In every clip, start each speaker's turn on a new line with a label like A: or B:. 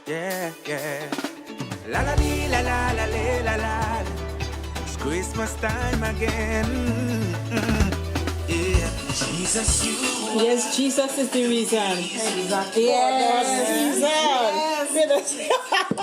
A: Yeah, yeah. La la dee, la la la la la la. It's Christmas time again. Yeah, Jesus, you.
B: Yes, Jesus is the reason.
C: Exactly.
B: Yes,
C: Yes.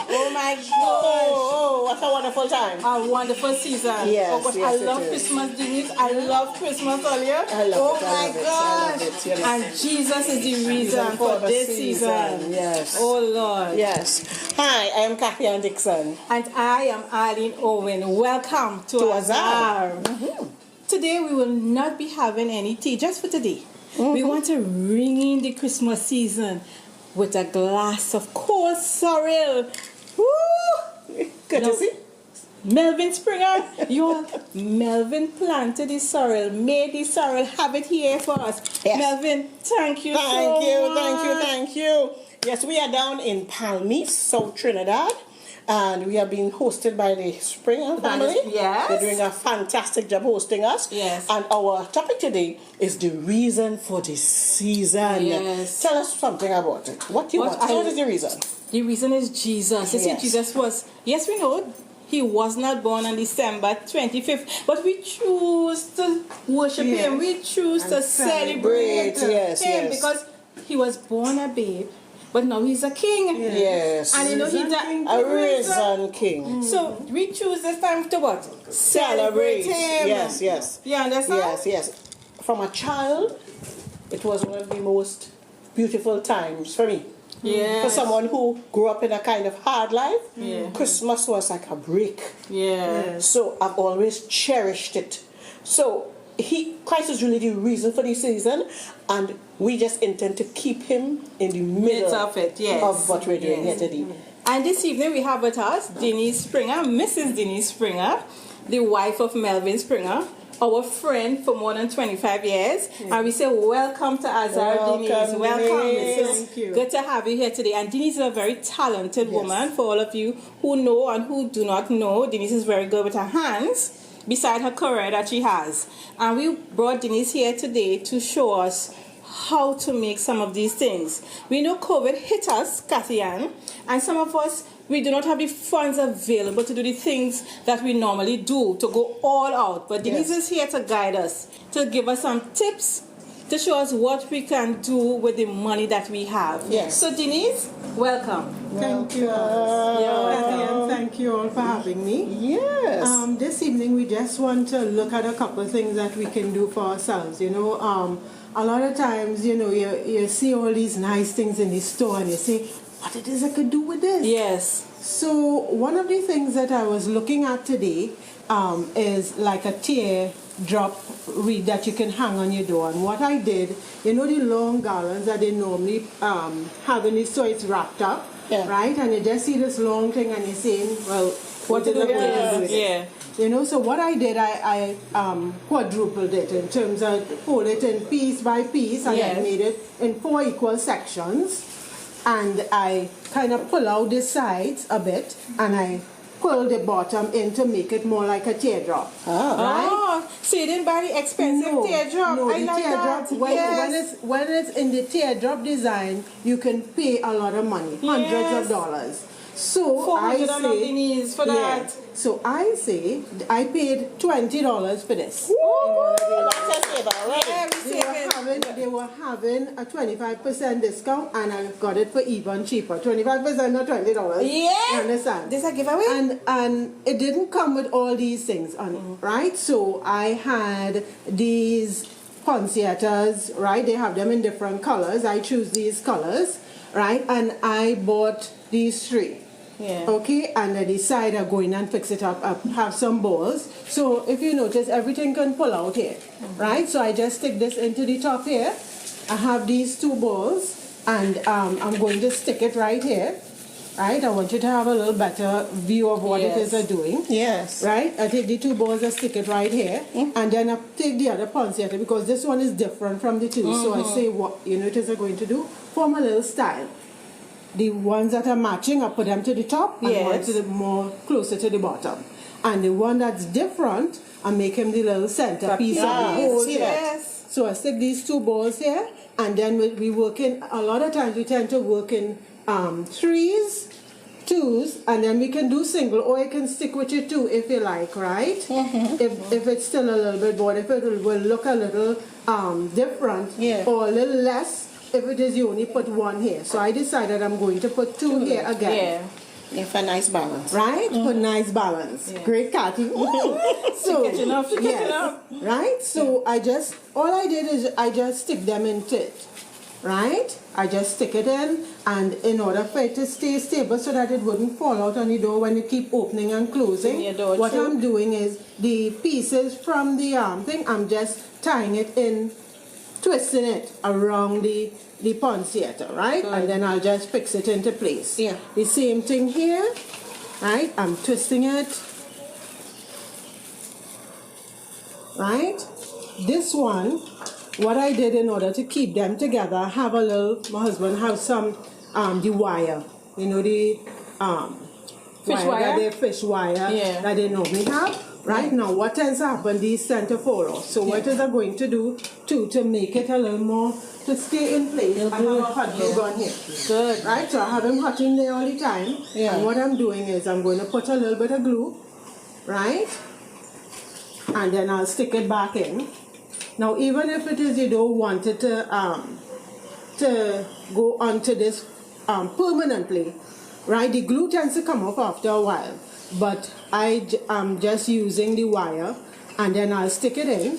B: Oh my God.
C: Oh, what a wonderful time.
B: A wonderful season.
C: Yes,
B: Oh, but
C: yes,
B: I
C: it
B: love
C: is.
B: Christmas, Denise. I love Christmas earlier.
C: I love
B: oh
C: it, I
B: my
C: love it, I
B: God.
C: love it, you know.
B: And Jesus is the reason for
C: the
B: this season.
C: Yes.
B: Oh Lord.
C: Yes. Hi, I am Kathy Ann Dixon.
B: And I am Arlene Owen. Welcome to
C: Azar.
B: Azar. Today we will not be having any tea, just for today. We want to ring in the Christmas season with a glass of cold sorrel. Woo!
C: Good to see.
B: Melvin Springer, Melvin planted the sorrel, made the sorrel, have it here for us.
C: Yes.
B: Melvin, thank you
C: Thank
B: so
C: you,
B: much.
C: thank you. Yes, we are down in Palmy, South Trinidad, and we are being hosted by the Springer family.
B: Yes.
C: They're doing a fantastic job hosting us.
B: Yes.
C: And our topic today is the reason for the season.
B: Yes.
C: Tell us something about it. What is the reason?
B: The reason is Jesus. You see,
C: Yes.
B: Jesus was, yes, we know, he was not born on December 25th, but we choose to worship him. We choose to celebrate him
C: yes.
B: because he was born a babe, but now he's a king.
C: Yes.
B: And you know, he's
C: a risen king.
B: So we choose this time to what? Celebrate him.
C: Yes.
B: You understand?
C: Yes. From a child, it was one of the most beautiful times for me.
B: Yes.
C: For someone who grew up in a kind of hard life,
B: Yeah.
C: Christmas was like a break.
B: Yeah.
C: So I've always cherished it. So Christ is really the reason for this season, and we just intend to keep him in the middle
B: of it, yes.
C: of what we're doing here today.
B: And this evening we have with us Denise Springer, Mrs. Denise Springer, the wife of Melvin Springer, our friend for more than 25 years. And we say welcome to Azar, Denise. Welcome.
C: Denise.
B: Thank you. Good to have you here today. And Denise is a very talented woman. For all of you who know and who do not know, Denise is very good with her hands, beside her career that she has. And we brought Denise here today to show us how to make some of these things. We know COVID hit us, Kathy Ann, and some of us, we do not have the funds available to do the things that we normally do, to go all out. But Denise is here to guide us, to give us some tips, to show us what we can do with the money that we have.
C: Yes.
B: So Denise, welcome.
D: Thank you. Kathy, and thank you all for having me.
C: Yes.
D: This evening we just want to look at a couple of things that we can do for ourselves. You know, a lot of times, you know, you see all these nice things in the store and you say, what it is I could do with this?
B: Yes.
D: So one of the things that I was looking at today is like a teardrop wreath that you can hang on your door. And what I did, you know the long garlands that they normally have in the store, it's wrapped up, right? And you just see this long thing and you're saying, well, what to do with it?
B: Yeah.
D: You know, so what I did, I quadrupled it in terms of pull it in piece by piece, and I made it in 4 equal sections. And I kind of pull out the sides a bit, and I pull the bottom in to make it more like a teardrop. Right?
B: Oh, so you didn't buy the expensive teardrop?
D: No,
B: I
D: the
B: like
D: teardrop,
B: that.
D: when it's in the teardrop design, you can pay a lot of money, hundreds of dollars. So I say,
B: for that.
D: So I say I paid $20 for this. They were having a 25% discount, and I got it for even cheaper. 25% or $20.
B: Yeah.
D: You understand?
B: This a giveaway?
D: And it didn't come with all these things on it, right? So I had these poinsettias, right? They have them in different colors. I choose these colors, right? And I bought these 3.
B: Yeah.
D: Okay, and I decide I go in and fix it up, have some balls. So if you notice, everything can pull out here, right? So I just stick this into the top here, I have these two balls, and I'm going to stick it right here. Right, I want you to have a little better view of what it is I'm doing.
C: Yes.
D: Right, I take the two balls and stick it right here, and then I take the other poinsettia because this one is different from the two. So I say what it is I'm going to do. Form a little style. The ones that are matching, I put them to the top, and one to the more closer to the bottom. And the one that's different, I make him the little centerpiece of the whole.
B: Yes.
D: So I stick these two balls here, and then we work in. A lot of times we tend to work in threes, twos, and then we can do single, or you can stick with your two if you like, right? If it's still a little bit bored, if it will look a little different, or a little less if it is you only put one here. So I decided I'm going to put two here again.
C: Yeah, for nice balance.
D: Right? For nice balance. Great, Kathy. So,
B: catching up, catching up.
D: Right? So all I did is I just stick them into it. Right? I just stick it in, and in order for it to stay stable so that it wouldn't fall out on the door when you keep opening and closing, what I'm doing is the pieces from the thing, I'm just tying it in, twisting it around the poinsettia, right? Good. And then I'll just fix it into place.
C: Yeah.
D: The same thing here, right? I'm twisting it, right? This one, what I did in order to keep them together, my husband have some, the wire, the
B: fish wire?
D: Fish wire that they normally have. Right now, what tends to happen, these tend to fall off. So what is I going to do to make it a little more, to stay in place, I have a hot glue gun here.
B: Good.
D: Right, so I have him hot in there all the time. Yeah. And what I'm doing is I'm going to put a little bit of glue, right? And then I'll stick it back in. Now, even if it is you don't want it to go onto this permanently, right? The glue tends to come off after a while. But I'm just using the wire, and then I'll stick it in,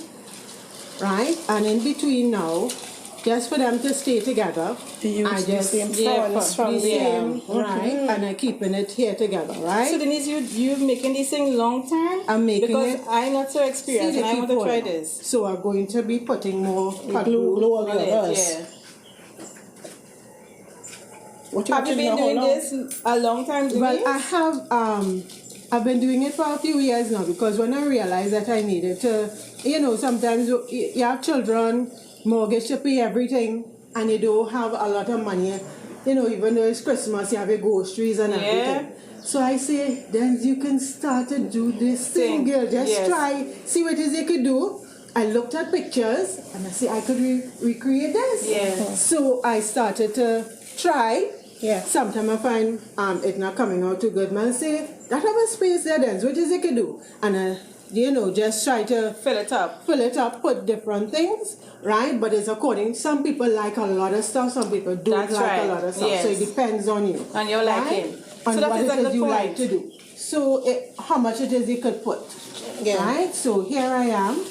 D: right? And in between now, just for them to stay together, I just
C: the same
D: right? And I'm keeping it here together, right?
B: So Denise, you're making this thing long time?
D: I'm making
B: because
D: it.
B: I'm not so experienced, and I want to try this.
D: So I'm going to be putting more
C: glue on
B: it.
C: yours.
B: Have you been doing this a long time, Denise?
D: Well, I have. I've been doing it for a few years now because when I realized that I needed to, sometimes you have children, mortgage to pay, everything, and you don't have a lot of money. Even though it's Christmas, you have your groceries and everything. So I say, then you can start to do this thing, girl. Just try, see what it is you could do. I looked at pictures and I say I could recreate this.
B: Yeah.
D: So I started to try.
C: Yeah.
D: Sometimes I find it not coming out too good. Man say, that have a space there then, so what is it can do? And just try to
B: fill it up,
D: put different things, right? But it's according, some people like a lot of stuff, some people don't like a lot of stuff. So it depends on you.
B: And your liking.
D: On
B: so
D: what it is you like to do. So how much it is you could put. Right? So here I am.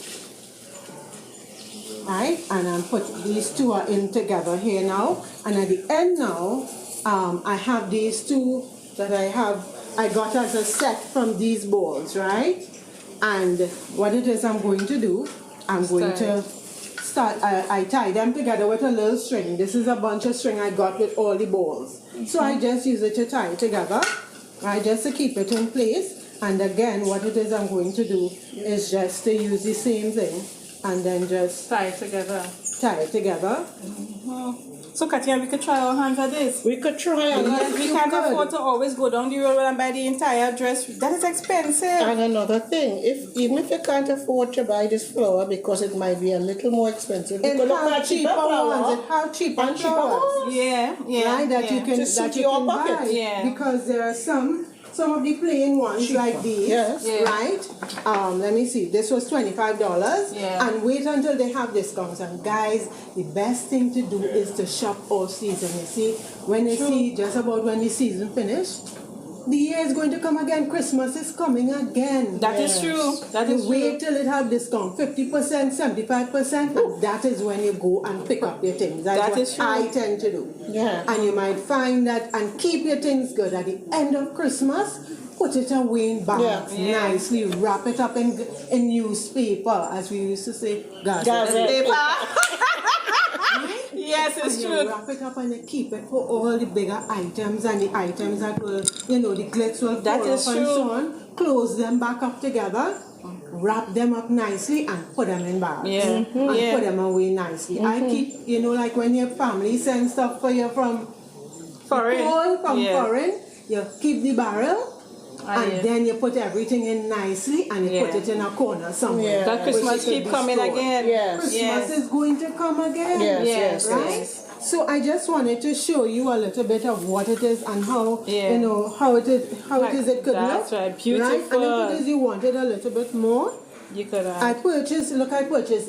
D: Right? And I'm putting these two are in together here now. And at the end now, I have these two that I got as a set from these balls, right? And what it is I'm going to do, I'm going to start, I tie them together with a little string. This is a bunch of string I got with all the balls. So I just use it to tie it together, right? Just to keep it in place. And again, what it is I'm going to do is just to use the same thing and then just
B: tie it together. So Katia, we could try our hands at this.
C: We could try.
B: We can't afford to always go down the road and buy the entire dress. That is expensive.
C: And another thing, even if you can't afford to buy this flower because it might be a little more expensive, you could look at cheaper flowers.
D: How cheap and flowers?
B: Yeah.
D: Right, that you can buy.
B: Yeah.
D: Because there are some of the plain ones cheaper. Like these, right? Let me see. This was $25.
B: Yeah.
D: And wait until they have discounts. And guys, the best thing to do is to shop all season. You see, when you see just about when the season finished, the year is going to come again. Christmas is coming again.
B: That is true. That is true.
D: Wait till it have discount, 50%, 75%, and that is when you go and pick up your things. That is what I tend to do.
C: Yeah.
D: And you might find that, and keep your things good. At the end of Christmas, put it away in bags nicely, wrap it up in newspaper, as we used to say, gazette paper.
B: Yes, it's
D: and
B: true.
D: you wrap it up and you keep it for all the bigger items and the items that will, you know, the glitz will
B: That
D: fall
B: is
D: off and
B: true.
D: so on. Close them back up together, wrap them up nicely and put them in bags.
B: Yeah.
D: And
B: Yeah.
D: put them away nicely. I keep, you know, like when your family sends stuff for you from
B: Foreign.
D: foreign, you keep the barrel. And
B: yeah.
D: then you put everything in nicely and you put
B: Yeah.
D: it in a corner somewhere.
C: Yeah.
B: That Christmas
D: Which it
B: keep
D: could be
B: coming
D: stored.
B: again.
C: Yes.
D: Christmas
B: Yes.
D: is going to come again.
C: Yes,
B: Yes,
C: yes,
D: Right?
B: yes.
D: So I just wanted to show you a little bit of what it is and how
B: Yeah.
D: you know how it is it could
B: That's
D: look.
B: right.
D: Right?
B: Beautiful.
D: And if it is you wanted a little bit more,
B: You could
D: I purchased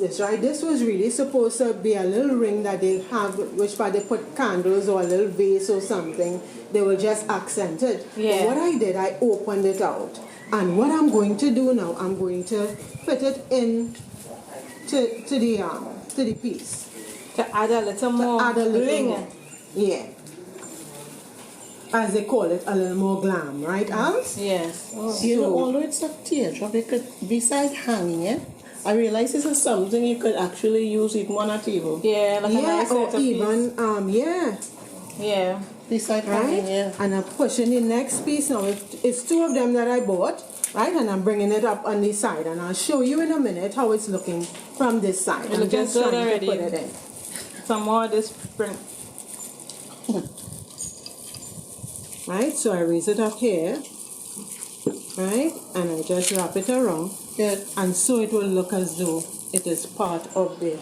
D: this, right? This was really supposed to be a little ring that they have, which by they put candles or a little vase or something, they will just accent it.
B: Yeah.
D: But what I did, I opened it out. And what I'm going to do now, I'm going to fit it in to the piece.
B: to add a little
D: To
B: more
D: add a little
B: bling.
D: more. Yeah. As they call it, a little more glam, right, Alice?
B: Yes.
C: You know, although it's a teardrop, it could, besides hanging it, I realize this is something you could actually use even on a table.
B: Yeah, like a
D: Yeah,
B: nice
D: or
B: centerpiece.
D: even, yeah.
B: Yeah.
C: Besides hanging,
D: Right?
C: yeah.
D: And I'm pushing the next piece now. It's two of them that I bought, right? And I'm bringing it up on the side. And I'll show you in a minute how it's looking from this side.
B: It's
D: I'm
B: looking
D: just
B: good
D: trying
B: already.
D: to put it in.
B: Some more of this spring.
D: Right? So I raise it up here. Right? And I just wrap it around.
C: Good.
D: And so it will look as though it is part of the...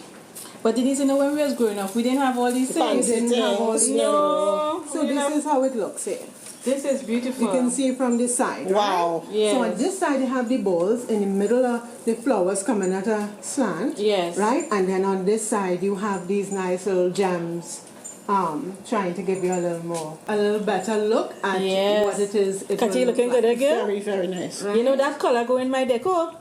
B: But Denise, you know, when we was growing up, we didn't have all these
D: You
B: things.
D: didn't have all the...
B: No.
D: So
B: we didn't
D: this
B: have-
D: is how it looks here.
B: This is beautiful.
D: You can see from this side,
C: Wow.
D: right?
B: Yes.
D: So on this side you have the balls, in the middle of the flowers coming at a slant.
B: Yes.
D: Right? And then on this side you have these nice little gems, trying to give you a little better look at
B: Yes.
D: what it is. It
B: Katie,
D: will
B: looking
D: look
B: good
D: like.
B: again?
C: Very, very nice.
B: You know that color go in my decor?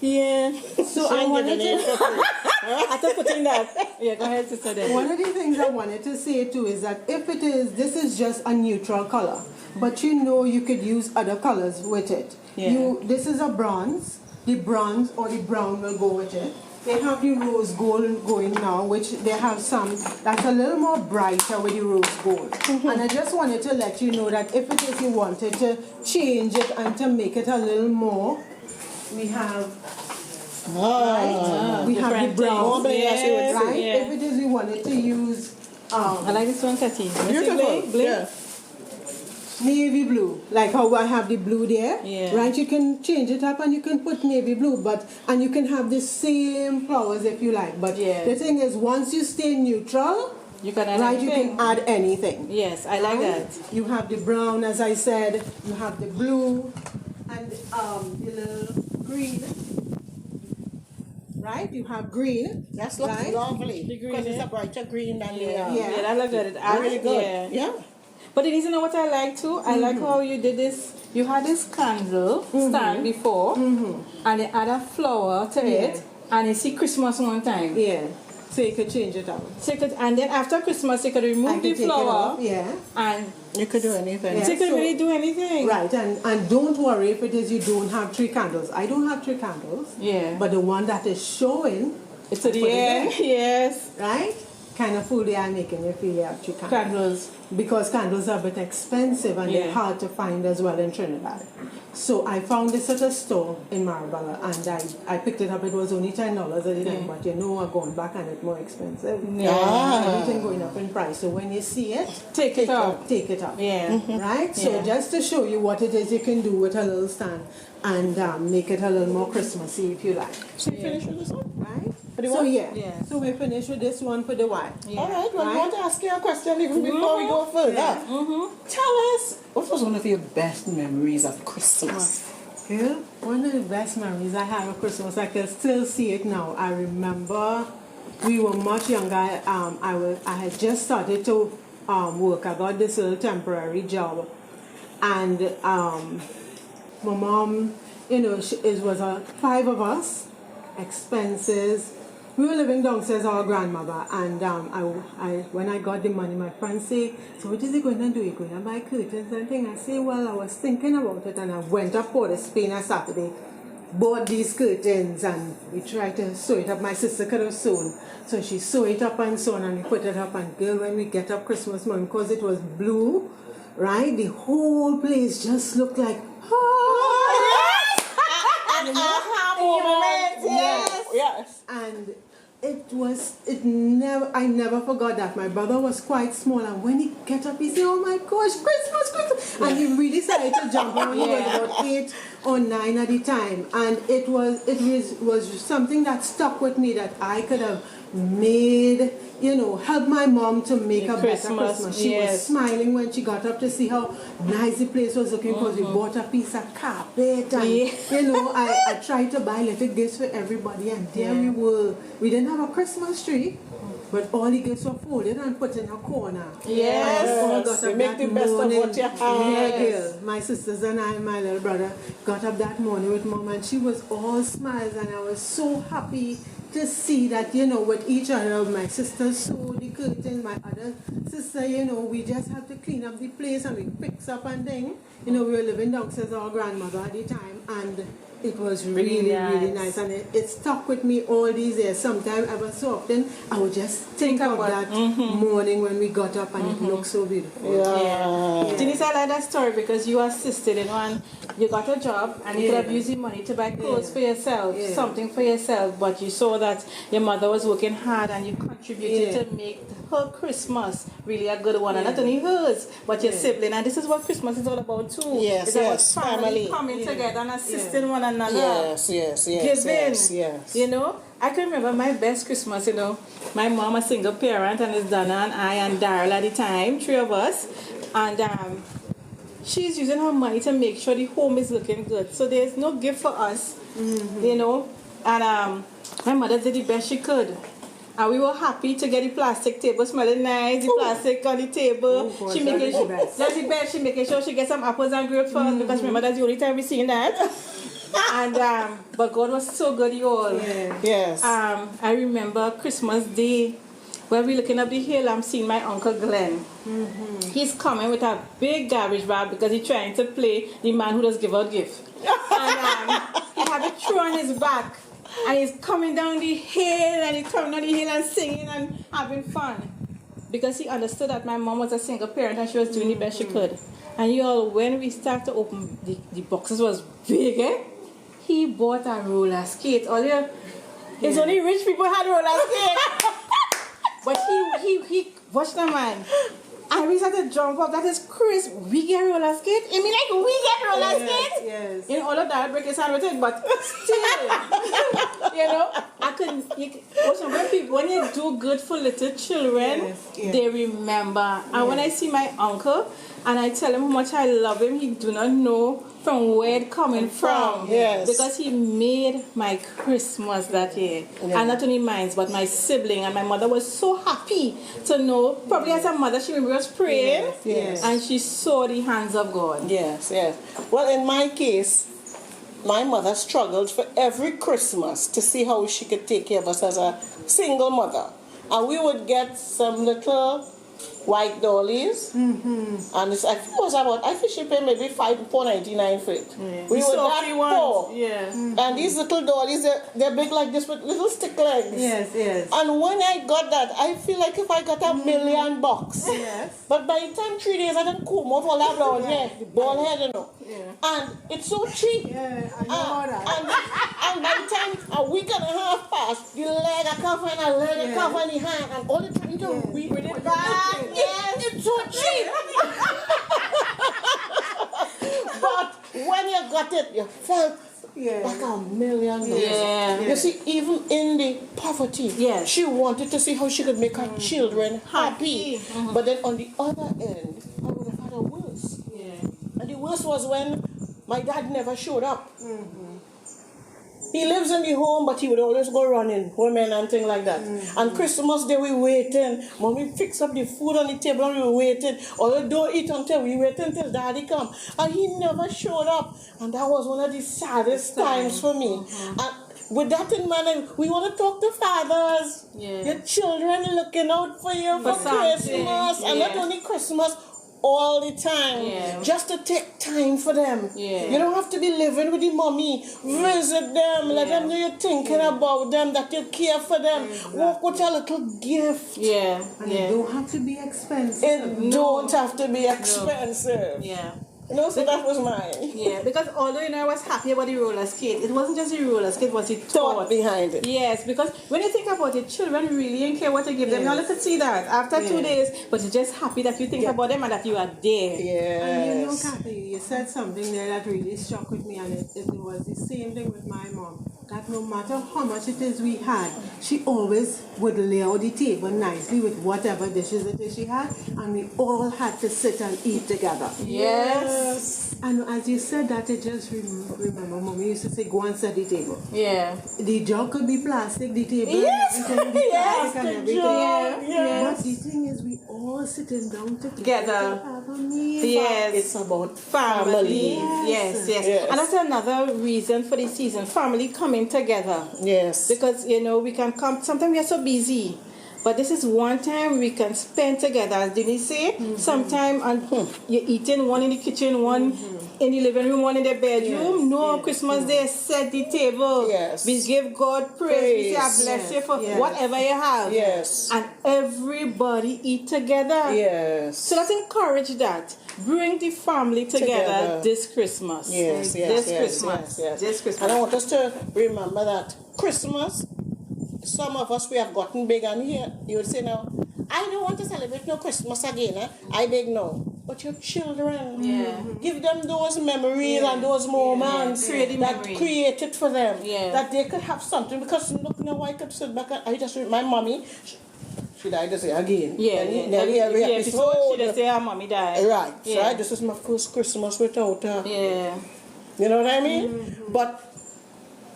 B: Yeah.
D: So I wanted to...
B: After putting that. Yeah, go ahead, Sister Debbie.
D: One of the things I wanted to say too is that if it is, this is just a neutral color, but you know you could use other colors with it.
B: Yeah.
D: This is a bronze, the bronze or the brown will go with it. They have the rose gold going now, which they have some that's a little more brighter with the rose gold. And I just wanted to let you know that if it is you wanted to change it and to make it a little more, we have right? We have the
B: different
D: brown.
B: things. Yes,
D: Right?
B: yeah.
D: If it is we wanted to use
B: I like this one, Katie.
C: Beautiful. Yeah.
D: navy blue, like how I have the blue there,
B: Yeah.
D: right? You can change it up and you can put navy blue, and you can have the same flowers if you like. But
B: Yeah.
D: the thing is, once you stay neutral,
B: You can add
D: right, you
B: anything.
D: can add anything.
B: Yes, I like
D: Right?
B: that.
D: You have the brown, as I said. You have the blue, and the little green. Right? You have green.
C: That looks
D: right?
C: lovely.
B: The green,
C: Because it's
B: yeah.
C: a brighter green than the...
B: Yeah,
D: Yeah.
B: yeah, that look good. It adds-
C: Really good.
B: Yeah.
C: Yeah.
B: But it is, you know what I like too? I like how you did this. You had this candle stand before, and you add a flower to it, and you see Christmas one time.
D: Yeah. So you could change it out.
B: So you could, and then after Christmas, you could
D: I
B: remove
D: could
B: the
D: take it
B: flower,
D: off, yeah.
B: and
C: You could do anything.
D: Yeah.
B: so you could
D: so-
B: really do anything.
D: Right, and don't worry if it is you don't have 3 candles. I don't have 3 candles.
B: Yeah.
D: But the one that is showing,
B: It's at
D: put
B: the
D: it
B: end.
D: there.
B: Yes.
D: right? Kind of fool they are making you feel you have 3 candles.
B: Candles.
D: Because candles are a bit expensive and
B: Yeah.
D: they're hard to find as well in Trinidad. So I found this at a store in Marabella and I picked it up. It was only $10 at the time, but you know I'm going back and it's more expensive.
B: Yeah.
D: Everything going up in price. So when you see it,
B: Take it out.
D: Take it up.
B: Yeah.
D: Right? So
B: Yeah.
D: just to show you what it is you can do with a little stand and make it a little more Christmassy if you like.
C: So you finished with this one?
D: Right?
C: the
D: So
C: one?
D: yeah.
B: Yeah.
D: So we finished with this one for the white.
B: Yeah.
C: All right. Well, I
D: Right?
C: want to ask you a question even before we go further.
D: Yeah.
C: Tell us, what was one of your best memories of Christmas?
D: Yeah, one of the best memories I have of Christmas, I can still see it now. I remember we were much younger. I had just started to work. I got this little temporary job, and my mom, you know, it was 5 of us, expenses. We were living downstairs, our grandmother, and when I got the money, my friends say, "So what is he going to do? He going to buy curtains and things?" I say, "Well, I was thinking about it, and I went up for the Spain on Saturday, bought these curtains and we tried to sew it up. My sister could have sewn. So she sewed it up and so on and we put it up. And girl, when we get up Christmas morning, because it was blue, right? The whole place just looked like,
C: And aha moment. Yes.
D: and I never forgot that. My brother was quite small, and when he get up, he said, "Oh my gosh, Christmas!" And he really started to jump around. He was about 8 or 9 at the time, and it was something that stuck with me that I could have made, help my mom to make a better Christmas. She was smiling when she got up to see how nice the place was looking, because we bought a piece of carpet and I tried to buy little gifts for everybody, and there we were. We didn't have a Christmas tree, but all the gifts were folded and put in a corner.
C: Yes. You make the best of what you have.
D: Yeah, girl. My sisters and I and my little brother got up that morning with mom, and she was all smiles, and I was so happy to see that, with each other. My sister sewed the curtains, my other sister, we just had to clean up the place and we fix up and thing. We were living downstairs with our grandmother at the time, and it was really nice, and it stuck with me all these years. Sometimes, ever so often, I would just think of that morning when we got up, and it looked so beautiful.
B: Denise, I like that story because you assisted, and you got a job, and you could have used the money to buy clothes for yourself, something for yourself, but you saw that your mother was working hard, and you contributed to make her Christmas really a good one, and not only hers, but your sibling. And this is what Christmas is all about too. It's about family coming together and assisting one another. Giving. I can remember my best Christmas. My mom, a single parent, and it's Donna and I and Daryl at the time, 3 of us, and she's using her money to make sure the home is looking good. So there's no gift for us, and my mother did the best she could. And we were happy to get the plastic table smelling nice, the plastic on the table. She making sure that's the best. She making sure she gets some apples and grapes for us, because remember that's the only time we seen that. And but God was so good, you all.
C: Yes.
B: I remember Christmas Day when we're looking up the hill. I'm seeing my Uncle Glenn. He's coming with a big garbage bag because he's trying to play the man who does give out gifts. And he had a tree on his back. And he's coming down the hill, and he's coming down the hill and singing and having fun. Because he understood that my mom was a single parent and she was doing the best she could. And you all, when we started to open, the boxes was big, He bought a roller skate. It's only rich people had roller skate. But he watched the man. And we started to jump up. That is Chris. We get roller skate. I mean, like, we get roller skate.
D: Yes.
B: All of that break his hand with it, but still, I couldn't. When you do good for little children, they remember. And when I see my uncle and I tell him how much I love him, he do not know from where it coming from.
C: Yes.
B: Because he made my Christmas that year. And not only mine, but my sibling. And my mother was so happy to know. Probably as a mother, she was praying. And she saw the hands of God.
C: Yes. Well, in my case, my mother struggled for every Christmas to see how she could take care of us as a single mother. And we would get some little white dollies, and I think she paid maybe $4.99 for it. We were that poor. And these little dollies, they're big like this with little stick legs.
D: Yes.
C: And when I got that, I feel like if I got $1 million bucks. But by the time 3 days, I didn't comb out all that brown hair, the bald head, And it's so cheap.
D: I know that.
C: And by the time a week and a half passed, the leg I can't find a leg, I can't find the hand, and all the time to weed it back. Yes, it's so cheap. But when you got it, you felt like $1 million. You see, even in the poverty, she wanted to see how she could make her children happy. But then on the other end, I would have had a worse. And the worst was when my dad never showed up. He lives in the home, but he would always go running, women and things like that. And Christmas Day, we waiting. Mommy fix up the food on the table and we waiting. Although don't eat until we wait until Daddy come. And he never showed up. And that was one of the saddest times for me. And with that in mind, we want to talk to fathers. Your children looking out for you for Christmas. And not only Christmas, all the time, just to take time for them. You don't have to be living with the mommy. Visit them, let them know you're thinking about them, that you care for them. Walk with a little gift.
D: And it don't have to be expensive.
C: It don't have to be expensive. No, so that was mine.
B: Because although I was happy about the roller skate, it wasn't just the roller skate, it was the thought
C: behind it.
B: Yes, because when you think about it, children really don't care what you give them. You look to see that after 2 days, but you're just happy that you think about them and that you are there.
D: And you know, Kathy, you said something there that really struck with me, and it was the same thing with my mom. That no matter how much it is we had, she always would lay out the table nicely with whatever dishes it is she had, and we all had to sit and eat together. And as you said that, it just remember Mommy used to say, go and set the table. The jug could be plastic, the table everything be plastic and everything. But the thing is, we all sitting down together to have a meal.
C: It's about family.
B: Yes. And that's another reason for the season, family coming together. Because, we can come, sometimes we are so busy. But this is one time we can spend together. As Denise say, sometime you're eating, one in the kitchen, one in the living room, one in the bedroom. Christmas Day, set the table. We give God praise. We say, I bless you for whatever you have. And everybody eat together. So let's encourage that. Bring the family together this Christmas. This Christmas.
C: And I want us to remember that Christmas, some of us, we have gotten big, and here you would say now, I don't want to celebrate no Christmas again. I beg no. But your children, give them those memories and those moments that created for them, that they could have something. Because look now, I could sit back and I just my mommy, she died this year again. Nearly every episode.
B: She just say her mommy died.
C: Right. So this is my first Christmas without her. You know what I mean? But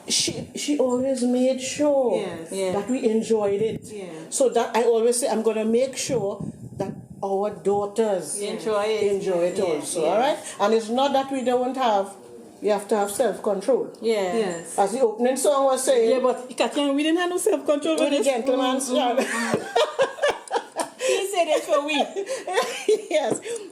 C: she always made sure that we enjoyed it. So that I always say I'm going to make sure that our daughters enjoy it also. All right? And it's not that we don't have. You have to have self-control. As the opening song was saying.
B: But Katyan, we didn't have no self-control with
C: the gentleman's job.
B: He said it for we.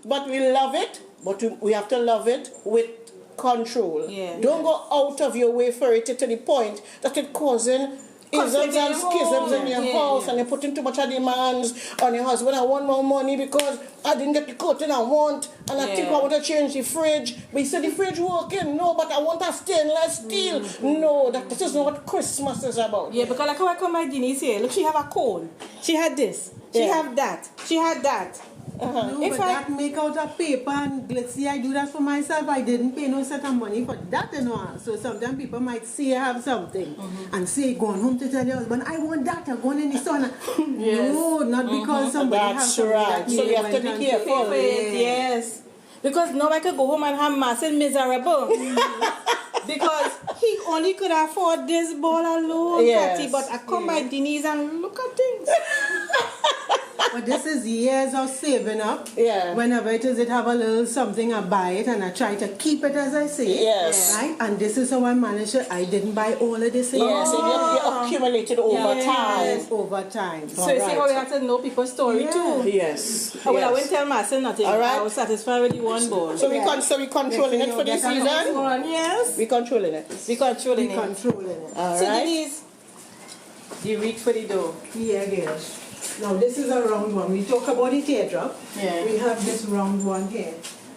C: But we love it. But we have to love it with control. Don't go out of your way for it to the point that it causing isms and schisms in your house, and you're putting too much of demands on your husband. I want more money because I didn't get the curtain I want, and I think I want to change the fridge. But you said the fridge working. No, but I want a stainless steel. No, this is not what Christmas is about.
B: Because like how I come by Denise here, look, she have a cone. She had this. She have that. She had that.
D: No, but that make out of paper and glitzy. I do that for myself. I didn't pay no set of money for that, So sometimes people might say I have something and say, going home to tell your husband, I want that. I'm going in the sun. No, not because somebody has something.
C: That's right. So you have to be careful.
B: Because now I could go home and have massive miserable. Because he only could afford this ball alone, Patty. But I come by Denise and look at things.
D: But this is years of saving up. Whenever it is, it have a little something, I buy it and I try to keep it as I say. Right? And this is how I manage it. I didn't buy all of this.
C: So you accumulated over time.
D: Over time.
B: So you see how we have to know people's story too.
C: I
B: won't tell Marcel nothing. I was satisfied with the one ball.
C: So we controlling it for this season? We controlling it.
B: We controlling it.
C: All
B: so
C: right.
B: Denise, you reach for the door.
D: Girls. Now this is a round one. We talk about the teardrop. We have this round one here.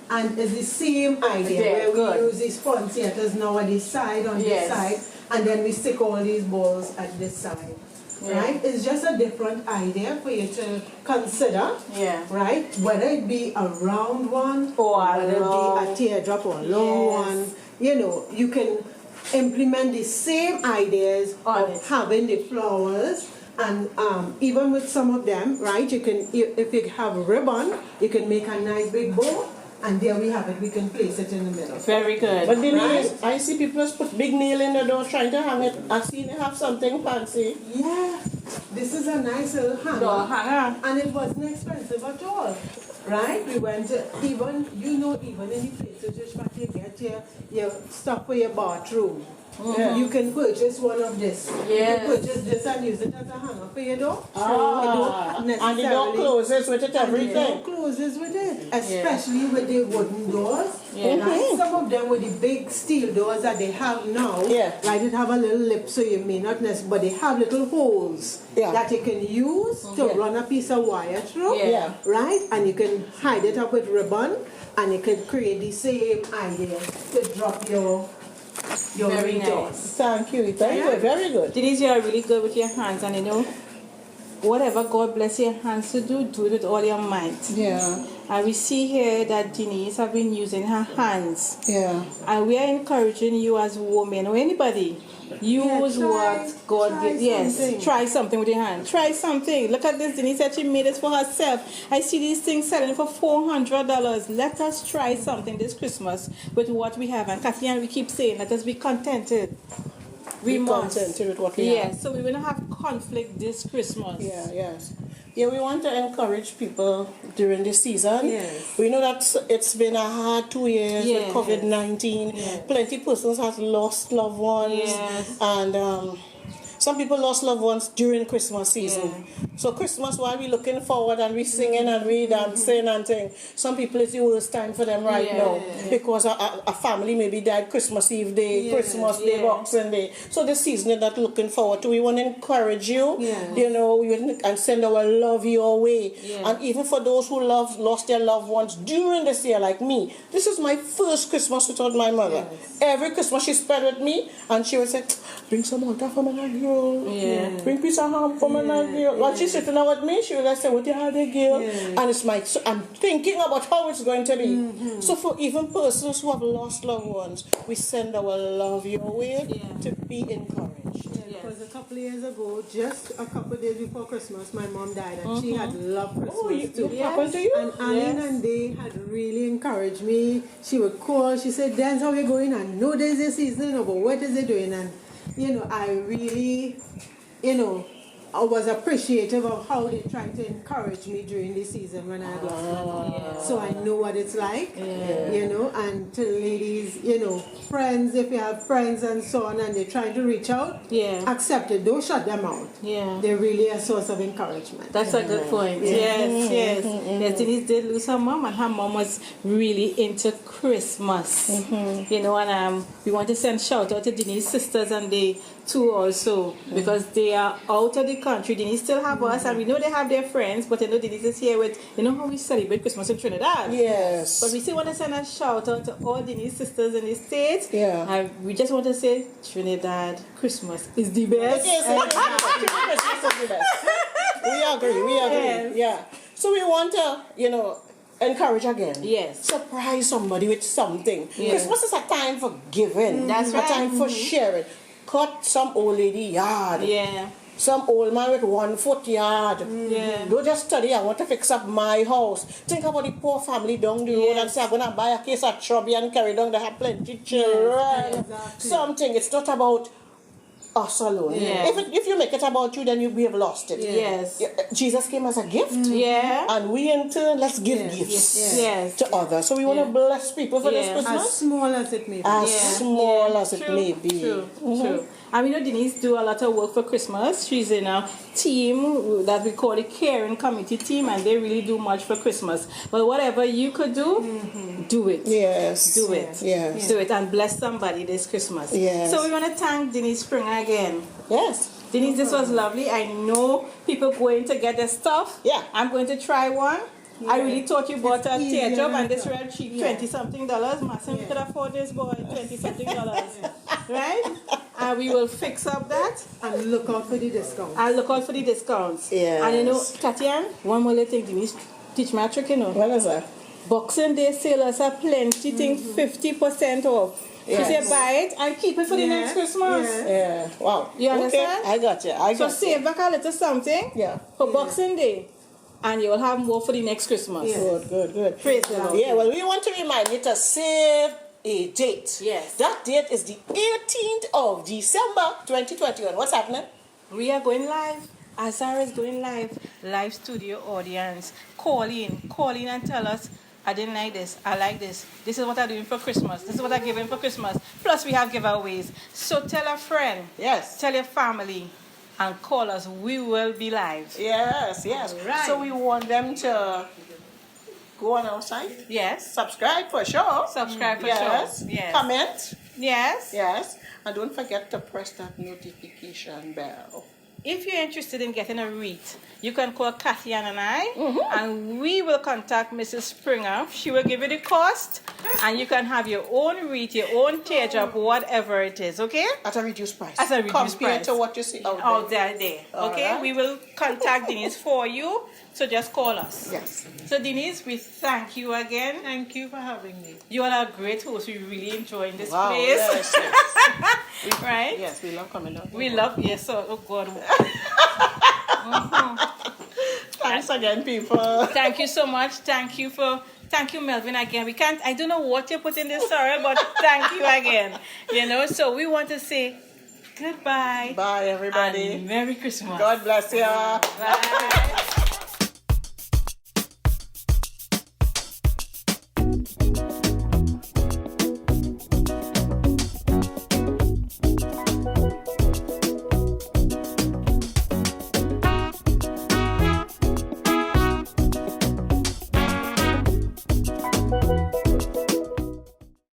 D: And it's the same idea where we use these poinsettias now on this side, on this side, and then we stick all these balls at this side. Right? It's just a different idea for you to consider. Right? Whether it be a round one or whether it be a teardrop or a long one. You can implement the same ideas of having the flowers. And even with some of them, right, you can, if you have a ribbon, you can make a nice big bow, and there we have it. We can place it in the middle.
B: Very good.
C: But Denise, I see people just put big nail in the door trying to hang it. I've seen you have something fancy.
D: This is a nice little hanger. And it wasn't expensive at all. Right? We went to, even in the places which you get your stuff for your bathroom. You can purchase one of this.
B: Yes.
D: You can purchase this and use it as a hanger for your door.
C: And the door closes with it, everything.
D: The door closes with it, especially with the wooden doors.
B: Yeah.
D: Right? Some of them with the big steel doors that they have now, right, it have a little lip, so you may not necessarily, but they have little holes that you can use to run a piece of wire through, right? And you can hide it up with ribbon, and you can create the same idea to drop your
B: Very
D: wreath on.
B: nice.
C: Thank you. Very good, very good.
B: Denise, you are really good with your hands, and you know, whatever God bless your hands to do, do it with all your might.
C: Yeah.
B: And we see here that Denise have been using her hands.
C: Yeah.
B: And we are encouraging you as women or anybody, use what God gives. Yes, try something with your hand. Try something. Look at this. Denise said she made it for herself. I see these things selling for $400. Let us try something this Christmas with what we have. And Kathy and we keep saying, let us be contented. We must.
C: Contented with what we have.
B: Yes, so we will not have conflict this Christmas.
C: Yeah, yes. Yeah, we want to encourage people during this season.
B: Yes.
C: We know that it's been a hard 2 years with COVID-19.
B: Yes.
C: Plenty of persons have lost loved ones.
B: Yes.
C: And some people lost loved ones during Christmas season. So Christmas, while we're looking forward and we singing and we dancing and things, some people it's the worst time for them right now because a family maybe died Christmas Eve day, Christmas Day, Boxing Day. So this season is not looking forward to. We want to encourage you, you know, and send our love your way. And even for those who lost their loved ones during this year, like me, this is my first Christmas without my mother. Every Christmas she spent with me, and she would say, bring some water for my girl. Bring piece of ham for my girl. While she's sitting there with me, she would say, what you had there, girl? And it's so I'm thinking about how it's going to be. So for even persons who have lost loved ones, we send our love your way to be encouraged.
D: Because a couple of years ago, just a couple of days before Christmas, my mom died, and she had loved Christmas too.
C: Happened to you?
D: And Aline and they had really encouraged me. She would call, she said, Dance, how are you going? And no, there's a season, but what is it doing? And, you know, I really, you know, I was appreciative of how they tried to encourage me during the season when I had lost my mom. So I know what it's like, you know, and to ladies, you know, friends, if you have friends and so on, and they're trying to reach out, accept it. Don't shut them out. They're really a source of encouragement.
B: That's a good point. Yes. Denise did lose her mom, and her mom was really into Christmas. You know, and we want to send shout out to Denise's sisters and they too also, because they are out of the country. Denise still have us, and we know they have their friends, but I know Denise is here with, you know how we celebrate Christmas in Trinidad?
C: Yes.
B: But we still want to send a shout out to all Denise's sisters in the States. And we just want to say, Trinidad Christmas is the best.
C: It is. Christmas is the best. We agree. Yeah. So we want to, you know, encourage again. Surprise somebody with something. Christmas is a time for giving.
B: That's right.
C: A time for sharing. Cut some old lady yard. Some old man with 1 foot yard. Don't just study, I want to fix up my house. Think about the poor family down the road and say, I'm going to buy a case of shrubby and carry down. They have plenty children. Something. It's not about us alone. If you make it about you, then we have lost it. Jesus came as a gift. And we in turn, let's give gifts to others. So we want to bless people for this Christmas.
D: As small as it may be.
C: As small as it may be.
B: True. And we know Denise do a lot of work for Christmas. She's in a team that we call the Caring Committee team, and they really do much for Christmas. But whatever you could do, do it. Do it. Do it and bless somebody this Christmas. So we want to thank Denise Springer again. Denise, this was lovely. I know people going to get their stuff. I'm going to try one. I really thought you bought a teardrop and this real cheap, $20-something. Massive, you could afford this, boy, $20-something. Right? And we will fix up that.
D: And look out for the discounts.
B: And you know, Katian, one more little thing, Denise, teach me a trick, you know.
C: What is that?
B: Boxing Day sales are plenty things, 50% off. She said buy it and keep it for the next Christmas.
C: Wow.
B: You understand?
C: Okay. I got you.
B: So save back a little something for Boxing Day. And you'll have more for the next Christmas.
C: Good.
B: Praise the Lord.
C: Well, we want to remind you to save a date. That date is the 18th of December 2021. What's happening?
B: We are going live. Azar is going live studio audience. Call in and tell us I didn't like this. I like this. This is what I'm doing for Christmas. This is what I'm giving for Christmas. Plus, we have giveaways. So tell a friend.
C: Yes.
B: Tell your family. And call us. We will be live.
C: Yes, yes.
B: Right.
C: So we want them to go on our site.
B: Yes.
C: Subscribe for sure.
B: Subscribe for
C: Yes.
B: sure. Yes.
C: Comment.
B: Yes.
C: Yes. And don't forget to press that notification bell.
B: If you're interested in getting a wreath, you can call Kathy and I, and we will contact Mrs. Springer. She will give you the cost, and you can have your own wreath, your own teardrop, whatever it is, okay?
C: At a reduced price.
B: At a reduced
C: Compared
B: price.
C: to what you see
B: Out there. Okay?
C: Alright.
B: We will contact Denise for you, so just call us.
C: Yes.
B: So Denise, we thank you again.
E: Thank you for having me.
B: You are a great host. We really enjoying this
C: Wow,
B: place.
C: yes, yes.
B: Right?
C: Yes, we love coming out.
B: We love, yes, sir. Oh God.
C: Thanks again, people.
B: Thank you so much. Thank you, Melvin, again. I don't know what you put in this sorrel, but thank you again. So we want to say goodbye.
C: Bye, everybody.
B: And Merry Christmas.
C: God bless you.
B: Bye.